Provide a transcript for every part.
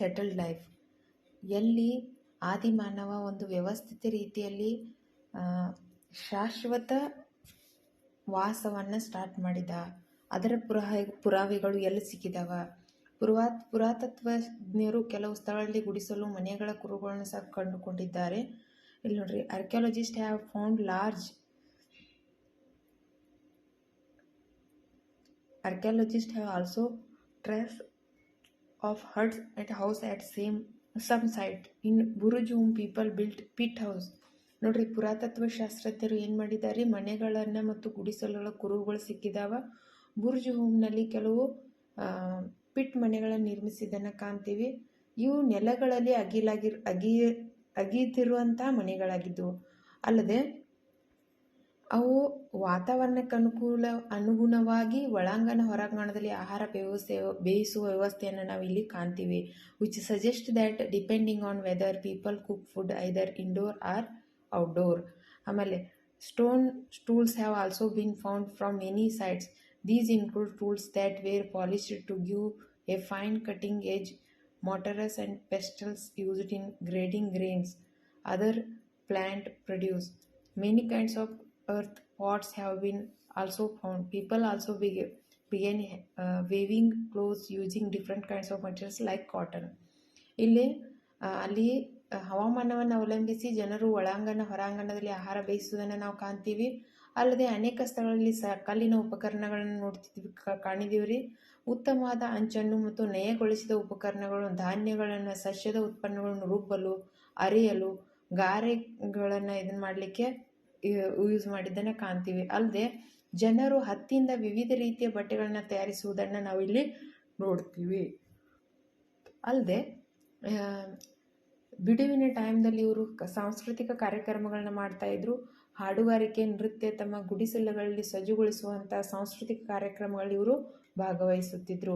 Settled life, ಎಲ್ಲಿ ಆದಿಮಾನವ ಒಂದು ವ್ಯವಸ್ಥಿತ ರೀತಿಯಲ್ಲಿ ಶಾಶ್ವತ ವಾಸವನ್ನು ಸ್ಟಾರ್ಟ್ ಮಾಡಿದ. ಅದರ ಪುರಾವೆಗಳು ಎಲ್ಲಿ ಸಿಕ್ಕಿದಾವ? ಪುರಾತತ್ವಜ್ಞರು ಕೆಲವು ಸ್ಥಳಗಳಲ್ಲಿ ಗುಡಿಸಲು ಮನೆಗಳ ಕುರುಹುಗಳನ್ನು ಸಹ ಕಂಡುಕೊಂಡಿದ್ದಾರೆ. ಇಲ್ಲಿ ನೋಡ್ರಿ, archaeologist have found large Archaeologists have also traced of huts and house at some site. In Buruj whom people built pit house. ನೋಡ್ರಿ, ಪುರಾತತ್ವ ಶಾಸ್ತ್ರಜ್ಞರು ಏನು ಮಾಡಿದ್ದಾರೆ, ಮನೆಗಳನ್ನು ಮತ್ತು ಗುಡಿಸಲುಗಳ ಕುರುಹುಗಳು ಸಿಕ್ಕಿದಾವ. ಬುರ್ಜ್ ಹೂಮ್ನಲ್ಲಿ ಕೆಲವು ಪಿಟ್ ಮನೆಗಳನ್ನು ನಿರ್ಮಿಸಿದ್ದನ್ನು ಕಾಣ್ತೀವಿ. ಇವು ನೆಲಗಳಲ್ಲಿ ಅಗೀತಿರುವಂತಹ ಮನೆಗಳಾಗಿದ್ದವು. ಅಲ್ಲದೆ ಅವು ವಾತಾವರಣಕ್ಕೆ ಅನುಗುಣವಾಗಿ ಒಳಾಂಗಣ ಹೊರಾಂಗಣದಲ್ಲಿ ಆಹಾರ ಬೇಯಿಸುವ ವ್ಯವಸ್ಥೆಯನ್ನು ನಾವು ಇಲ್ಲಿ ಕಾಣ್ತೀವಿ. Which suggest that depending on weather people cook food either indoor or outdoor. ಆಮೇಲೆ stone tools have also been found from many sites. These include tools that were polished to give a fine cutting edge, mortars and pestles used in grading grains, other plant produce. Many kinds of earth pots have been also found. People also began weaving clothes using different kinds of materials like cotton. ಅಲ್ಲಿ ಹವಾಮಾನವನ್ನು ಅವಲಂಬಿಸಿ ಜನರು ಒಳಾಂಗಣ ಹೊರಾಂಗಣದಲ್ಲಿ ಆಹಾರ ಬೇಯಿಸುವುದನ್ನು ನಾವು ಕಾಣ್ತೀವಿ. ಅಲ್ಲದೆ ಅನೇಕ ಸ್ಥಳಗಳಲ್ಲಿ ಕಲ್ಲಿನ ಉಪಕರಣಗಳನ್ನು ಕಾಣಿದೀವ್ರಿ. ಉತ್ತಮವಾದ ಅಂಚನ್ನು ಮತ್ತು ನಯಗೊಳಿಸಿದ ಉಪಕರಣಗಳು, ಧಾನ್ಯಗಳನ್ನು, ಸಸ್ಯದ ಉತ್ಪನ್ನಗಳನ್ನು ರುಬ್ಬಲು, ಅರಿಯಲು, ಗಾರೆಗಳನ್ನು ಇದನ್ನು ಮಾಡಲಿಕ್ಕೆ ಯೂಸ್ ಮಾಡಿದ್ದನ್ನು ಕಾಣ್ತೀವಿ. ಅಲ್ಲದೆ ಜನರು ಹತ್ತಿಯಿಂದ ವಿವಿಧ ರೀತಿಯ ಬಟ್ಟೆಗಳನ್ನು ತಯಾರಿಸುವುದನ್ನು ನಾವಿಲ್ಲಿ ನೋಡ್ತೀವಿ. ಅಲ್ಲದೆ ಬಿಡುವಿನ ಟೈಮ್ದಲ್ಲಿ ಇವರು ಸಾಂಸ್ಕೃತಿಕ ಕಾರ್ಯಕ್ರಮಗಳನ್ನ ಮಾಡ್ತಾಯಿದ್ರು. ಹಾಡುಗಾರಿಕೆ, ನೃತ್ಯ, ತಮ್ಮ ಗುಡಿಸಲುಗಳಲ್ಲಿ ಸಜ್ಜುಗೊಳಿಸುವಂಥ ಸಾಂಸ್ಕೃತಿಕ ಕಾರ್ಯಕ್ರಮಗಳಲ್ಲಿ ಇವರು ಭಾಗವಹಿಸುತ್ತಿದ್ದರು.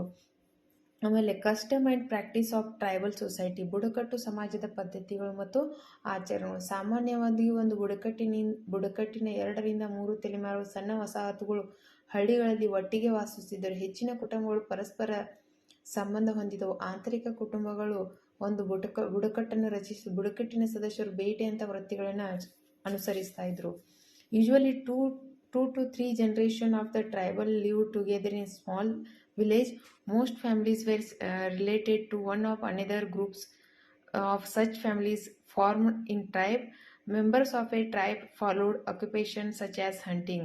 ಆಮೇಲೆ custom and practice of tribal society, ಬುಡಕಟ್ಟು ಸಮಾಜದ ಪದ್ಧತಿಗಳು ಮತ್ತು ಆಚರಣೆಗಳು. ಸಾಮಾನ್ಯವಾಗಿ ಒಂದು ಬುಡಕಟ್ಟಿನ 2 ರಿಂದ 3 ತಲೆಮಾರು ಸಣ್ಣ ವಸಾಹತುಗಳು ಹಳ್ಳಿಗಳಲ್ಲಿ ಒಟ್ಟಿಗೆ ವಾಸಿಸುತ್ತಿದ್ದರು. ಹೆಚ್ಚಿನ ಕುಟುಂಬಗಳು ಪರಸ್ಪರ ಸಂಬಂಧ ಹೊಂದಿದವು. ಆಂತರಿಕ ಕುಟುಂಬಗಳು ಒಂದು ಬುಡಕಟ್ಟನ್ನು ರಚಿಸಿ ಬುಡಕಟ್ಟಿನ ಸದಸ್ಯರು ಬೇಟೆಯಂಥ ವೃತ್ತಿಗಳನ್ನು ಅನುಸರಿಸ್ತಾ ಇದ್ರು. Usually 2 to 3 generations of the tribal lived together in small village. Most families were related to one of another. Groups of such families formed in tribe. Members of a tribe followed occupations such as hunting.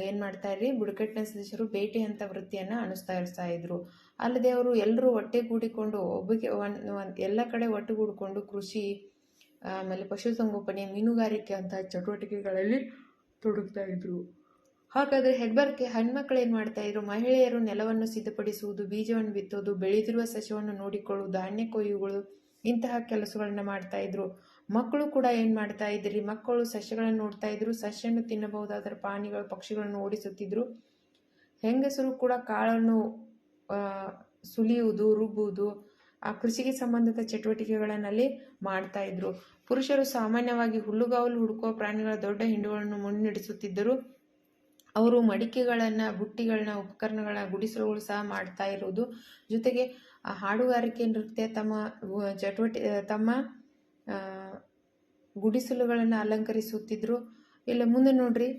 ಏನು ಮಾಡ್ತಾರ್ರಿ, ಬುಡಕಟ್ಟಿನ ಸದಸ್ಯರು ಬೇಟೆ ಅಂತ ವೃತ್ತಿಯನ್ನು ಅನುಸರಿಸ್ತಾ ಇದ್ರು. ಅಲ್ಲದೆ ಅವರು ಎಲ್ಲರೂ ಒಟ್ಟೆಗೂಡಿಕೊಂಡು ಎಲ್ಲ ಕಡೆ ಒಟ್ಟುಗೂಡಿಕೊಂಡು ಕೃಷಿ, ಆಮೇಲೆ ಪಶುಸಂಗೋಪನೆ, ಮೀನುಗಾರಿಕೆ ಅಂತ ಚಟುವಟಿಕೆಗಳಲ್ಲಿ ತೊಡಗ್ತಾ ಇದ್ರು. ಹಾಗಾದರೆ ಹೆಣ್ಮಕ್ಳು ಏನು ಮಾಡ್ತಾ ಇದ್ರು, ಮಹಿಳೆಯರು ನೆಲವನ್ನು ಸಿದ್ಧಪಡಿಸುವುದು, ಬೀಜವನ್ನು ಬಿತ್ತೋದು, ಬೆಳೆದಿರುವ ಸಸ್ಯವನ್ನು ನೋಡಿಕೊಳ್ಳುವುದು, ಧಾನ್ಯ ಕೊಯ್ಯುಗಳು, ಇಂತಹ ಕೆಲಸಗಳನ್ನ ಮಾಡ್ತಾ ಇದ್ರು. ಮಕ್ಕಳು ಕೂಡ ಏನು ಮಾಡ್ತಾ ಇದ್ರಿ, ಮಕ್ಕಳು ಸಸ್ಯಗಳನ್ನು ನೋಡ್ತಾ ಇದ್ರು, ಸಸ್ಯವನ್ನು ತಿನ್ನಬಹುದಾದ ಪ್ರಾಣಿಗಳು, ಪಕ್ಷಿಗಳನ್ನು ಓಡಿಸುತ್ತಿದ್ರು. ಹೆಂಗಸರು ಕೂಡ ಕಾಳನ್ನು ಸುಲಿಯುವುದು, ರುಬ್ಬುವುದು, ಆ ಕೃಷಿಗೆ ಸಂಬಂಧಿತ ಚಟುವಟಿಕೆಗಳನ್ನಲ್ಲಿ ಮಾಡ್ತಾ ಇದ್ರು. ಪುರುಷರು ಸಾಮಾನ್ಯವಾಗಿ ಹುಲ್ಲುಗಾವಲು ಹುಡುಕುವ ಪ್ರಾಣಿಗಳ ದೊಡ್ಡ ಹಿಂಡುಗಳನ್ನು ಮುನ್ನಡೆಸುತ್ತಿದ್ದರು. ಅವರು ಮಡಿಕೆಗಳನ್ನು, ಬುಟ್ಟಿಗಳನ್ನ, ಉಪಕರಣಗಳ ಗುಡಿಸಲುಗಳು ಸಹ ಮಾಡ್ತಾ ಇರೋದು. ಜೊತೆಗೆ ಹಾಡುಗಾರಿಕೆ, ನೃತ್ಯ, ತಮ್ಮ ಗುಡಿಸಲುಗಳನ್ನು ಅಲಂಕರಿಸುತ್ತಿದ್ರು. ಇಲ್ಲ ಮುಂದೆ ನೋಡ್ರಿ,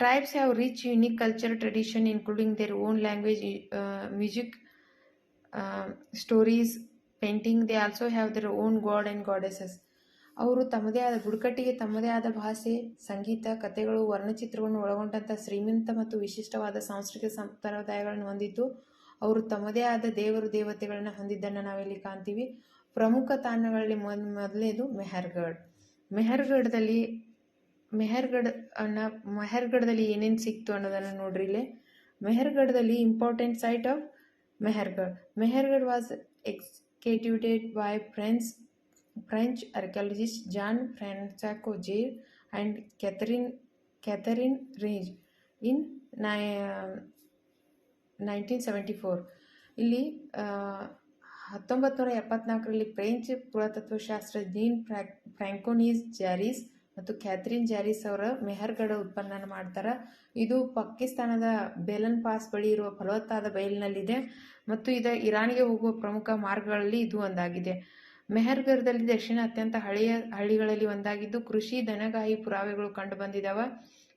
tribes have rich unique culture tradition including their own language, music, stories, painting. They also have their own god and goddesses. ಅವರು ತಮ್ಮದೇ ಆದ ಬುಡಕಟ್ಟಿಗೆ ತಮ್ಮದೇ ಆದ ಭಾಷೆ, ಸಂಗೀತ, ಕಥೆಗಳು, ವರ್ಣಚಿತ್ರಗಳನ್ನು ಒಳಗೊಂಡಂಥ ಶ್ರೀಮಂತ ಮತ್ತು ವಿಶಿಷ್ಟವಾದ ಸಾಂಸ್ಕೃತಿಕ ಸಂಪ್ರದಾಯಗಳನ್ನು ಹೊಂದಿದ್ದು, ಅವರು ತಮ್ಮದೇ ಆದ ದೇವರು ದೇವತೆಗಳನ್ನು ಹೊಂದಿದ್ದನ್ನು ನಾವಿಲ್ಲಿ ಕಾಣ್ತೀವಿ. ಪ್ರಮುಖ ತಾಣಗಳಲ್ಲಿ ಮೊದಲನೇದು ಮೆಹರ್ಗಢ್. ಮೆಹರ್ಗಢದಲ್ಲಿ ಏನೇನು ಸಿಕ್ತು ಅನ್ನೋದನ್ನು ನೋಡ್ರಿ. ಇಲ್ಲೇ ಮೆಹರ್ಗಢದಲ್ಲಿ important site of Mehrgarh was excavated by French archaeologist Jean-François J. and Catherine Range in 1974. ಇಲ್ಲಿ 1974ರಲ್ಲಿ ಫ್ರೆಂಚ್ ಪುರಾತತ್ವಶಾಸ್ತ್ರ ಜೀನ್ ಫ್ರಾಂಕೋನಿಸ್ ಜಾರಿಸ್ ಮತ್ತು ಕ್ಯಾಥರಿನ್ ಜಾರಿಸ್ ಅವರ ಮೆಹರ್ಗಢ ಉತ್ಪನ್ನ ಮಾಡ್ತಾರೆ. ಇದು ಪಾಕಿಸ್ತಾನದ ಬೇಲನ್ ಪಾಸ್ ಬಳಿ ಇರುವ ಫಲವತ್ತಾದ ಬಯಲಿನಲ್ಲಿದೆ ಮತ್ತು ಇರಾನ್ಗೆ ಹೋಗುವ ಪ್ರಮುಖ ಮಾರ್ಗಗಳಲ್ಲಿ ಇದು ಒಂದಾಗಿದೆ. ಮೆಹರ್ಗಢದಲ್ಲಿ ದಕ್ಷಿಣ ಅತ್ಯಂತ ಹಳೆಯ ಹಳ್ಳಿಗಳಲ್ಲಿ ಒಂದಾಗಿದ್ದು ಕೃಷಿ ದನಗಾಹಿ ಪುರಾವೆಗಳು ಕಂಡು ಬಂದಿದ್ದಾವೆ.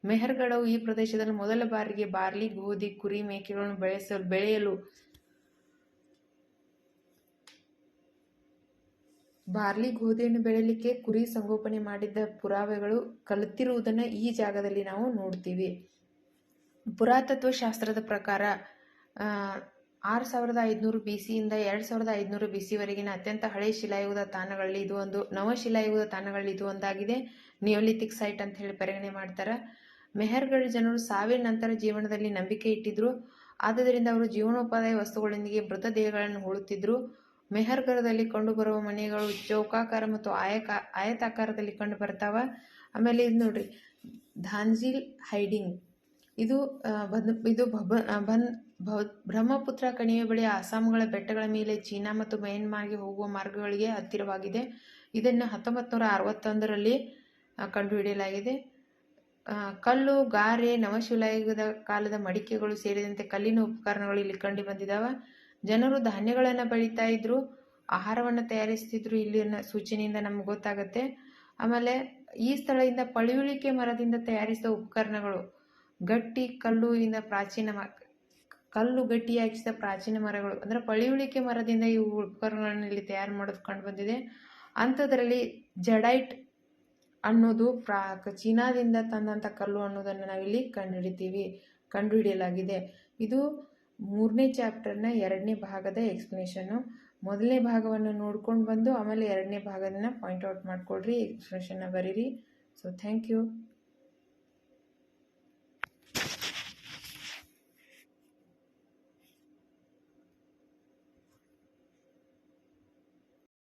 ಮೆಹರ್ಗಢವು ಈ ಪ್ರದೇಶದಲ್ಲಿ ಮೊದಲ ಬಾರಿಗೆ ಬಾರ್ಲಿ, ಗೋಧಿ, ಕುರಿ, ಮೇಕೆಗಳನ್ನು ಬೆಳೆಯಲು ಬಾರ್ಲಿ, ಗೋಧಿಯನ್ನು ಬೆಳೆಯಲಿಕ್ಕೆ ಕುರಿ ಸಂಗೋಪನೆ ಮಾಡಿದ್ದ ಪುರಾವೆಗಳು ಕಲಿತಿರುವುದನ್ನು ಈ ಜಾಗದಲ್ಲಿ ನಾವು ನೋಡ್ತೀವಿ. ಪುರಾತತ್ವ ಶಾಸ್ತ್ರದ ಪ್ರಕಾರ 6500 BC ಯಿಂದ 2500 BC ವರೆಗಿನ ಅತ್ಯಂತ ಹಳೆಯ ಶಿಲಾಯುಗದ ತಾಣಗಳಲ್ಲಿ ಇದು ಒಂದು, ನವಶಿಲಾಯುಗದ ತಾಣಗಳಲ್ಲಿ ಇದು ಒಂದಾಗಿದೆ. ನಿಯೋಲಿಥಿಕ್ ಸೈಟ್ ಅಂತ ಹೇಳಿ ಪರಿಗಣನೆ ಮಾಡ್ತಾರೆ. ಮೆಹರ್ಗಢ ಜನರು ಸಾವಿನ ನಂತರ ಜೀವನದಲ್ಲಿ ನಂಬಿಕೆ ಇಟ್ಟಿದ್ರು. ಆದ್ದರಿಂದ ಅವರು ಜೀವನೋಪಾಧ್ಯಾಯ ವಸ್ತುಗಳೊಂದಿಗೆ ಮೃತ ದೇಹಗಳನ್ನು ಹೂಳುತ್ತಿದ್ರು. ಮೆಹರ್ಗಢದಲ್ಲಿ ಕಂಡುಬರುವ ಮನೆಗಳು ಚೌಕಾಕಾರ ಮತ್ತು ಆಯತಾಕಾರದಲ್ಲಿ ಕಂಡು ಬರ್ತಾವ. ಆಮೇಲೆ ಇದು ನೋಡ್ರಿ, ಧಾನ್ಜಿಲ್ ಹೈಡಿಂಗ್, ಇದು ಬ್ರಹ್ಮಪುತ್ರ ಕಣಿವೆ ಬಳಿ ಅಸ್ಸಾಂಗಳ ಬೆಟ್ಟಗಳ ಮೇಲೆ ಚೀನಾ ಮತ್ತು ಮಯನ್ಮಾರ್ಗೆ ಹೋಗುವ ಮಾರ್ಗಗಳಿಗೆ ಹತ್ತಿರವಾಗಿದೆ. ಇದನ್ನು 1961ರಲ್ಲಿ ಕಂಡುಹಿಡಿಯಲಾಗಿದೆ. ಕಲ್ಲು, ಗಾರೆ, ನವಶಿಲಾಯುಗದ ಕಾಲದ ಮಡಿಕೆಗಳು ಸೇರಿದಂತೆ ಕಲ್ಲಿನ ಉಪಕರಣಗಳು ಇಲ್ಲಿ ಕಂಡು ಬಂದಿದ್ದಾವೆ. ಜನರು ಧಾನ್ಯಗಳನ್ನು ಬೆಳೀತಾ ಇದ್ರು, ಆಹಾರವನ್ನು ತಯಾರಿಸ್ತಿದ್ರು ಇಲ್ಲಿನ ಸೂಚನೆಯಿಂದ ನಮ್ಗೆ ಗೊತ್ತಾಗತ್ತೆ. ಆಮೇಲೆ ಈ ಸ್ಥಳದಿಂದ ಪಳಿಯುಳಿಕೆ ಮರದಿಂದ ತಯಾರಿಸಿದ ಉಪಕರಣಗಳು, ಕಲ್ಲು ಗಟ್ಟಿಯಾಗಿಸಿದ ಪ್ರಾಚೀನ ಮರಗಳು ಅಂದರೆ ಪಳಿಯುಳಿಕೆ ಮರದಿಂದ ಈ ಉಪಕರಣಗಳನ್ನು ಇಲ್ಲಿ ತಯಾರು ಮಾಡೋದು ಕಂಡು ಬಂದಿದೆ. ಅಂಥದ್ರಲ್ಲಿ ಜಡೈಟ್ ಅನ್ನೋದು ಚೀನಾದಿಂದ ತಂದಂಥ ಕಲ್ಲು ಅನ್ನೋದನ್ನು ನಾವಿಲ್ಲಿ ಕಂಡುಹಿಡಿಯಲಾಗಿದೆ. ಇದು 3ನೇ ಚಾಪ್ಟರ್ನ 2ನೇ ಭಾಗದ ಎಕ್ಸ್ಪ್ಲನೇಷನ್ನು. 1ನೇ ಭಾಗವನ್ನು ನೋಡ್ಕೊಂಡು ಬಂದು ಆಮೇಲೆ 2ನೇ ಭಾಗದನ್ನ ಪಾಯಿಂಟ್ ಔಟ್ ಮಾಡ್ಕೊಳ್ರಿ, ಎಕ್ಸ್ಪ್ಲನೇಷನ್ನ ಬರೀರಿ. So thank you.